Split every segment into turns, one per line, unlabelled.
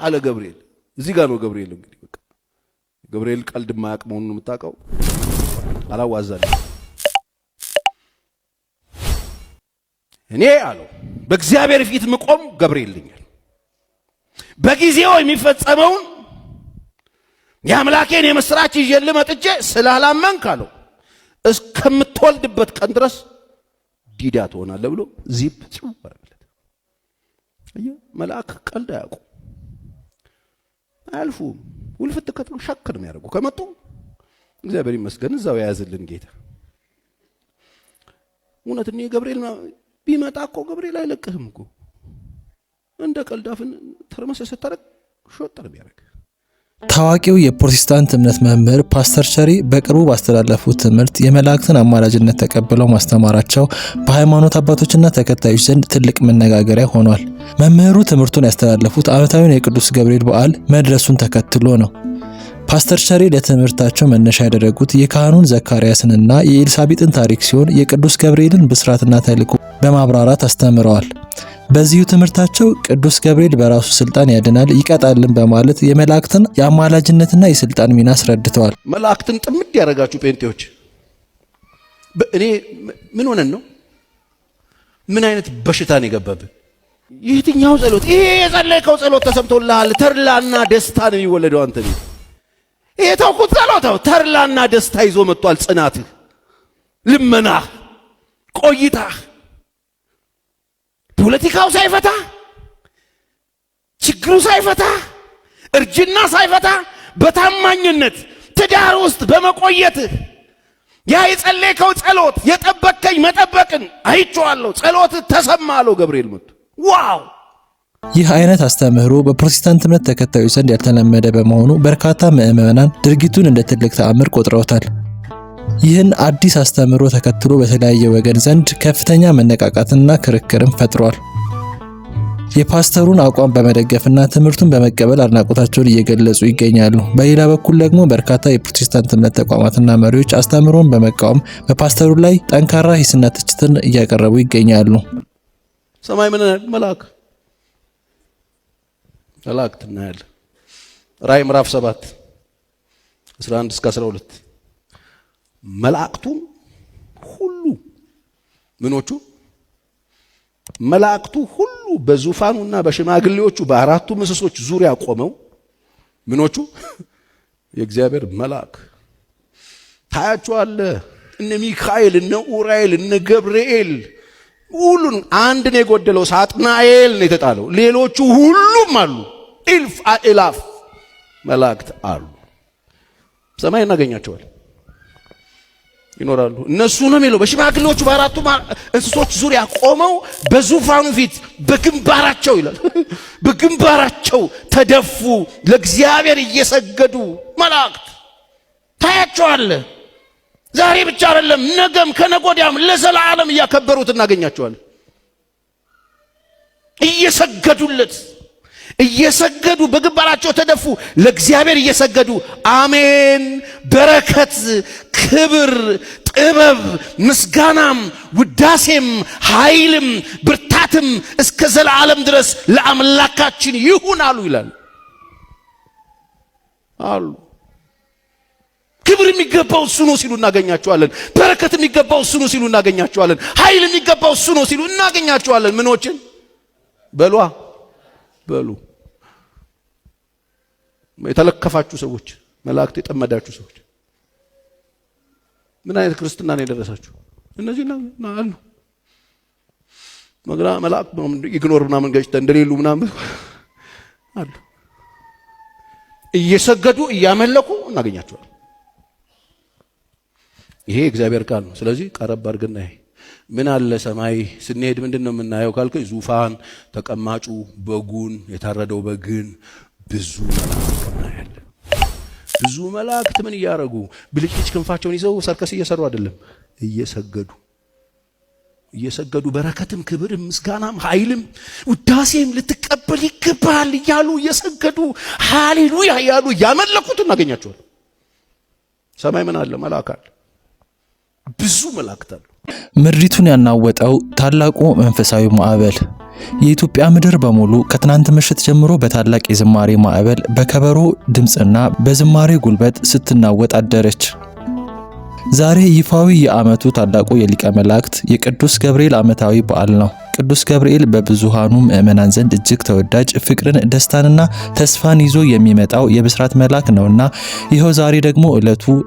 አለ ገብርኤል። እዚህ ጋር ነው ገብርኤል እንግዲህ በቃ ገብርኤል ቀልድ ማያቅ መሆኑን የምታውቀው አላዋዛልኝ። እኔ አለው በእግዚአብሔር ፊት ምቆም ገብርኤል ልኛል በጊዜው የሚፈጸመውን የአምላኬን የምስራች ይዤልህ መጥቼ ስላላመንክ አለው እስከምትወልድበት ቀን ድረስ ዲዳ ትሆናለህ ብሎ ዚፕ ጽዋረለት። አየ መልአክ ቀልድ አያውቁ አልፉም ውልፍት ከተሉ ሸክ ነው የሚያደርጉ ከመጡ እግዚአብሔር ይመስገን እዛው ያያዝልን ጌታ። እውነትም ገብርኤል ቢመጣ እኮ ገብርኤል አይለቅህም እኮ እንደ ቀልዳፍን ተርመሰ ተረክ ሾጥ ነው የሚያደርግ።
ታዋቂው የፕሮቴስታንት እምነት መምህር ፓስተር ቸሪ በቅርቡ ባስተላለፉት ትምህርት የመላእክትን አማላጅነት ተቀብለው ማስተማራቸው በሃይማኖት አባቶችና ተከታዮች ዘንድ ትልቅ መነጋገሪያ ሆኗል። መምህሩ ትምህርቱን ያስተላለፉት ዓመታዊውን የቅዱስ ገብርኤል በዓል መድረሱን ተከትሎ ነው። ፓስተር ቸሪ ለትምህርታቸው መነሻ ያደረጉት የካህኑን ዘካርያስንና የኤልሳቤጥን ታሪክ ሲሆን የቅዱስ ገብርኤልን ብስራትና ተልእኮ በማብራራት አስተምረዋል። በዚሁ ትምህርታቸው ቅዱስ ገብርኤል በራሱ ስልጣን ያድናል ይቀጣልን በማለት የመላእክትን የአማላጅነትና የስልጣን ሚና አስረድተዋል።
መላእክትን ጥምድ ያደረጋችሁ ጴንጤዎች እኔ ምን ሆነን ነው? ምን አይነት በሽታን የገባብን? የትኛው ጸሎት? ይሄ የጸለይከው ጸሎት ተሰምቶልሃል። ተርላና ደስታ ነው የሚወለደው አንተ ቤት። ይሄ ተውኩት ጸሎታው ተርላና ደስታ ይዞ መጥቷል። ጽናትህ፣ ልመናህ፣ ቆይታህ ፖለቲካው ሳይፈታ ችግሩ ሳይፈታ እርጅና ሳይፈታ በታማኝነት ትዳር ውስጥ በመቆየት ያ የጸለይከው ጸሎት የጠበቀኝ መጠበቅን አይቼዋለሁ። ጸሎት ተሰማለው ገብርኤል መጥቶ ዋው!
ይህ አይነት አስተምህሮ በፕሮቴስታንት እምነት ተከታዮች ዘንድ ያልተለመደ በመሆኑ በርካታ ምዕመናን ድርጊቱን እንደ ትልቅ ተአምር ቆጥረውታል። ይህን አዲስ አስተምህሮ ተከትሎ በተለያየ ወገን ዘንድ ከፍተኛ መነቃቃትና ክርክርም ፈጥሯል። የፓስተሩን አቋም በመደገፍና ትምህርቱን በመቀበል አድናቆታቸውን እየገለጹ ይገኛሉ። በሌላ በኩል ደግሞ በርካታ የፕሮቴስታንት እምነት ተቋማትና መሪዎች አስተምህሮን በመቃወም በፓስተሩ ላይ ጠንካራ ሂስና ትችትን እያቀረቡ ይገኛሉ።
ሰማይ ምን መላእክት እናያለን። ራዕይ ምዕራፍ 7 11 እስከ 12 መላእክቱ ሁሉ ምኖቹ መላእክቱ ሁሉ በዙፋኑና በሽማግሌዎቹ በአራቱ ምሰሶች ዙሪያ ቆመው ምኖቹ የእግዚአብሔር መልአክ ታያቸዋለህ። እነ ሚካኤል እነ ኡራኤል እነ ገብርኤል ሁሉን አንድ ነው የጎደለው። ሳጥናኤል ነው የተጣለው። ሌሎቹ ሁሉም አሉ። እልፍ አእላፍ መላእክት አሉ። ሰማይ እናገኛቸዋለን ይኖራሉ። እነሱ ነው የሚለው በሽማግሌዎቹ በአራቱ እንስሶች ዙሪያ ቆመው በዙፋኑ ፊት በግንባራቸው ይላል በግንባራቸው ተደፉ ለእግዚአብሔር እየሰገዱ መላእክት ታያቸዋለህ። ዛሬ ብቻ አይደለም ነገም ከነጎዲያም ለዘላለም እያከበሩት እናገኛቸዋለን። እየሰገዱ በግንባራቸው ተደፉ ለእግዚአብሔር እየሰገዱ አሜን፣ በረከት፣ ክብር፣ ጥበብ፣ ምስጋናም፣ ውዳሴም፣ ኃይልም፣ ብርታትም እስከ ዘላለም ድረስ ለአምላካችን ይሁን አሉ ይላል አሉ። ክብር የሚገባው እሱ ነው ሲሉ እናገኛቸዋለን። በረከት የሚገባው እሱ ነው ሲሉ እናገኛቸዋለን። ኃይል የሚገባው እሱ ነው ሲሉ እናገኛቸዋለን። ምኖችን በሉ የተለከፋችሁ ሰዎች፣ መላእክት የጠመዳችሁ ሰዎች ምን አይነት ክርስትና ነው የደረሳችሁ? እነዚህ አሉ መላእክት ኢግኖር ምናምን ገጭተ እንደሌሉ ምናምን አሉ። እየሰገዱ እያመለኩ እናገኛቸዋለን። ይሄ እግዚአብሔር ቃል ነው። ስለዚህ ቀረብ አድርገና ይሄ ምን አለ ሰማይ ስንሄድ ምንድነው የምናየው ካልከ ዙፋን፣ ተቀማጩ፣ በጉን፣ የታረደው በግን፣ ብዙ መላእክት እናያለን። ብዙ መላእክት ምን እያደረጉ ብልጭልጭ ክንፋቸውን ይዘው ሰርከስ እየሰሩ አይደለም፣ እየሰገዱ በረከትም፣ ክብርም፣ ምስጋናም፣ ኃይልም፣ ውዳሴም ልትቀበል ይገባል እያሉ እየሰገዱ ሃሌሉያ እያሉ ያመለኩት እናገኛቸዋለን። ሰማይ ምን አለ? መልአክ አለ። ብዙ መላእክት አሉ።
ምድሪቱን ያናወጠው ታላቁ መንፈሳዊ ማዕበል። የኢትዮጵያ ምድር በሙሉ ከትናንት ምሽት ጀምሮ በታላቅ የዝማሬ ማዕበል፣ በከበሮ ድምጽና በዝማሬ ጉልበት ስትናወጥ አደረች። ዛሬ ይፋዊ የዓመቱ ታላቁ የሊቀ መላእክት የቅዱስ ገብርኤል ዓመታዊ በዓል ነው። ቅዱስ ገብርኤል በብዙሃኑ ምእመናን ዘንድ እጅግ ተወዳጅ፣ ፍቅርን፣ ደስታንና ተስፋን ይዞ የሚመጣው የብስራት መልአክ ነውና ይኸው ዛሬ ደግሞ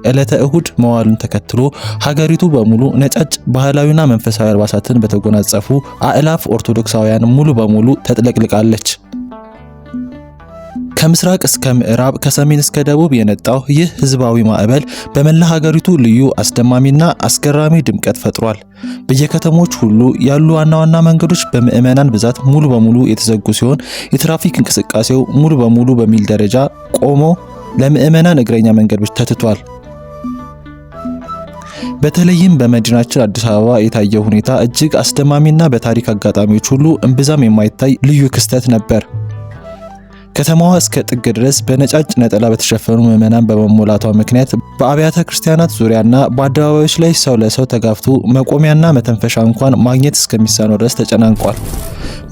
ዕለተ እሁድ መዋሉን ተከትሎ ሀገሪቱ በሙሉ ነጫጭ ባህላዊና መንፈሳዊ አልባሳትን በተጎናጸፉ አእላፍ ኦርቶዶክሳውያን ሙሉ በሙሉ ተጥለቅልቃለች። ከምስራቅ እስከ ምዕራብ ከሰሜን እስከ ደቡብ የነጣው ይህ ህዝባዊ ማዕበል በመላ ሀገሪቱ ልዩ አስደማሚና አስገራሚ ድምቀት ፈጥሯል። በየከተሞች ሁሉ ያሉ ዋና ዋና መንገዶች በምዕመናን ብዛት ሙሉ በሙሉ የተዘጉ ሲሆን የትራፊክ እንቅስቃሴው ሙሉ በሙሉ በሚል ደረጃ ቆሞ ለምዕመናን እግረኛ መንገድ ብቻ ተትቷል። በተለይም በመዲናችን አዲስ አበባ የታየው ሁኔታ እጅግ አስደማሚና በታሪክ አጋጣሚዎች ሁሉ እምብዛም የማይታይ ልዩ ክስተት ነበር። ከተማዋ እስከ ጥግ ድረስ በነጫጭ ነጠላ በተሸፈኑ ምዕመናን በመሞላቷ ምክንያት በአብያተ ክርስቲያናት ዙሪያና በአደባባዮች ላይ ሰው ለሰው ተጋፍቶ መቆሚያና መተንፈሻ እንኳን ማግኘት እስከሚሳነው ድረስ ተጨናንቋል።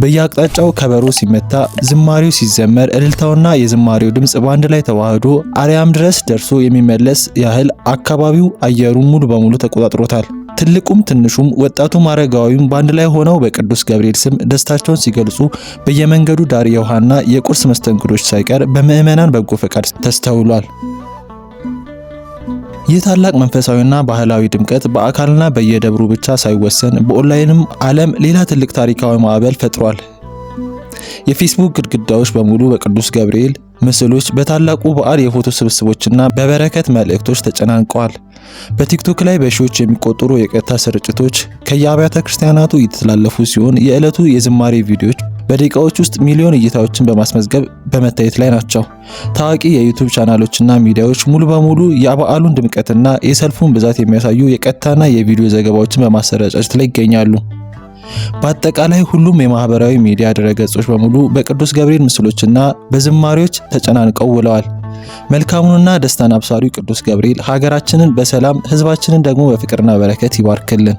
በየአቅጣጫው ከበሮ ሲመታ፣ ዝማሬው ሲዘመር፣ እልልታውና የዝማሬው ድምጽ በአንድ ላይ ተዋህዶ አርያም ድረስ ደርሶ የሚመለስ ያህል አካባቢው አየሩን ሙሉ በሙሉ ተቆጣጥሮታል። ትልቁም ትንሹም ወጣቱም አረጋዊም በአንድ ላይ ሆነው በቅዱስ ገብርኤል ስም ደስታቸውን ሲገልጹ በየመንገዱ ዳር የውሃና የቁርስ መስተንግዶች ሳይቀር በምዕመናን በጎ ፈቃድ ተስተውሏል። ይህ ታላቅ መንፈሳዊና ባህላዊ ድምቀት በአካልና በየደብሩ ብቻ ሳይወሰን በኦንላይንም ዓለም ሌላ ትልቅ ታሪካዊ ማዕበል ፈጥሯል። የፌስቡክ ግድግዳዎች በሙሉ በቅዱስ ገብርኤል ምስሎች፣ በታላቁ በዓል የፎቶ ስብስቦችና በበረከት መልእክቶች ተጨናንቀዋል። በቲክቶክ ላይ በሺዎች የሚቆጠሩ የቀጥታ ስርጭቶች ከየአብያተ ክርስቲያናቱ እየተላለፉ ሲሆን የዕለቱ የዝማሬ ቪዲዮዎች በደቂቃዎች ውስጥ ሚሊዮን እይታዎችን በማስመዝገብ በመታየት ላይ ናቸው። ታዋቂ የዩቲዩብ ቻናሎችና ሚዲያዎች ሙሉ በሙሉ የበዓሉን ድምቀትና የሰልፉን ብዛት የሚያሳዩ የቀጥታና የቪዲዮ ዘገባዎችን በማሰራጨት ላይ ይገኛሉ። በአጠቃላይ ሁሉም የማህበራዊ ሚዲያ ድረገጾች በሙሉ በቅዱስ ገብርኤል ምስሎችና በዝማሬዎች ተጨናንቀው ውለዋል። መልካሙንና ደስታን አብሳሪው ቅዱስ ገብርኤል ሀገራችንን በሰላም ህዝባችንን ደግሞ በፍቅርና በረከት ይባርክልን።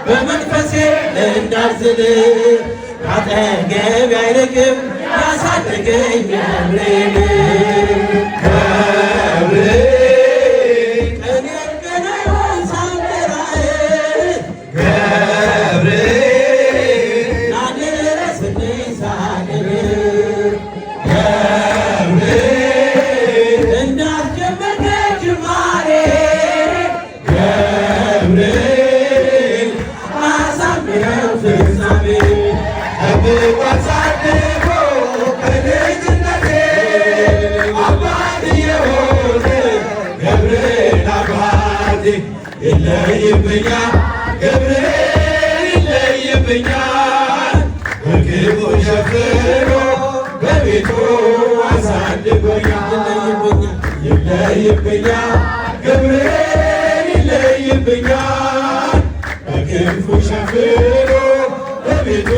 በመንፈሴ እንዳልዝል አጠገብ አይርቅም ያሳደገኝ ይለይብኛል ገብርኤል ይለይብኛል በክፉ ሸፍኖ በቤቱ አሳድጎኛል። ይለይብኛል ገብርኤል ይለይብኛል በክፉ ሸፍኖ በቤቱ